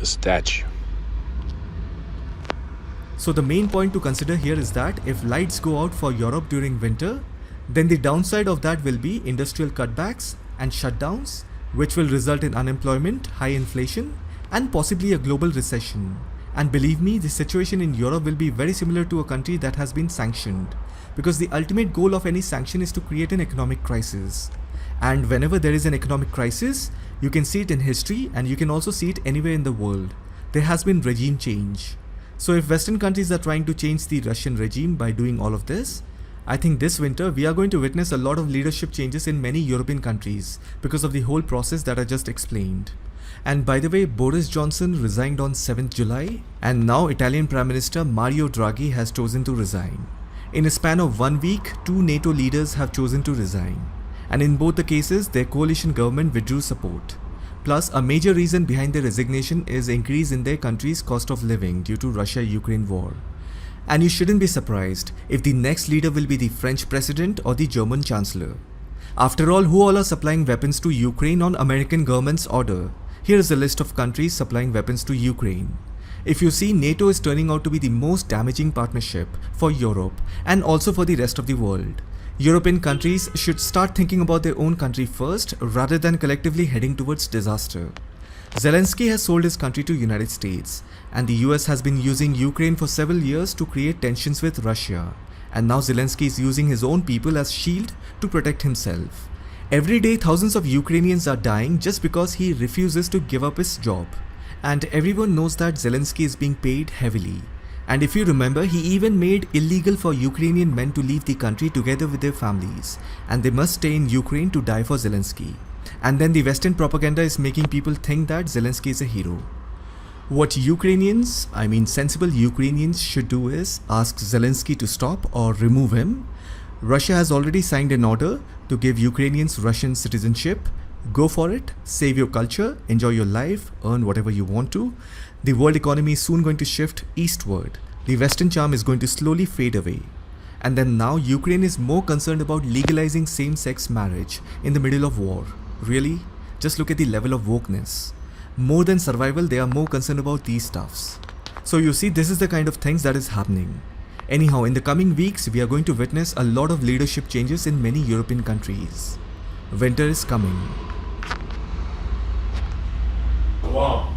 the statue. So the main point to consider here is that if lights go out for Europe during winter, then the downside of that will be industrial cutbacks and shutdowns, which will result in unemployment, high inflation, and possibly a global recession. And believe me, the situation in Europe will be very similar to a country that has been sanctioned, because the ultimate goal of any sanction is to create an economic crisis. And whenever there is an economic crisis, you can see it in history and you can also see it anywhere in the world. There has been regime change. So if Western countries are trying to change the Russian regime by doing all of this, I think this winter we are going to witness a lot of leadership changes in many European countries because of the whole process that I just explained. And by the way, Boris Johnson resigned on 7th July, and now Italian Prime Minister Mario Draghi has chosen to resign. In a span of 1 week, 2 NATO leaders have chosen to resign. And in both the cases, their coalition government withdrew support. Plus, a major reason behind their resignation is increase in their country's cost of living due to Russia-Ukraine war. And you shouldn't be surprised if the next leader will be the French president or the German chancellor. After all, who all are supplying weapons to Ukraine on American government's order? Here is a list of countries supplying weapons to Ukraine. If you see, NATO is turning out to be the most damaging partnership for Europe and also for the rest of the world. European countries should start thinking about their own country first rather than collectively heading towards disaster. Zelensky has sold his country to United States, and the US has been using Ukraine for several years to create tensions with Russia. And now Zelensky is using his own people as shield to protect himself. Every day thousands of Ukrainians are dying just because he refuses to give up his job. And everyone knows that Zelensky is being paid heavily. And if you remember, he even made illegal for Ukrainian men to leave the country together with their families, and they must stay in Ukraine to die for Zelensky. And then the Western propaganda is making people think that Zelensky is a hero. What Ukrainians, I mean sensible Ukrainians, should do is ask Zelensky to stop or remove him. Russia has already signed an order to give Ukrainians Russian citizenship. Go for it, save your culture, enjoy your life, earn whatever you want to. The world economy is soon going to shift eastward. The Western charm is going to slowly fade away. And then now Ukraine is more concerned about legalizing same-sex marriage in the middle of war. Really? Just look at the level of wokeness. More than survival, they are more concerned about these stuffs. So you see, this is the kind of things that is happening. Anyhow, in the coming weeks, we are going to witness a lot of leadership changes in many European countries. Winter is coming. Wow.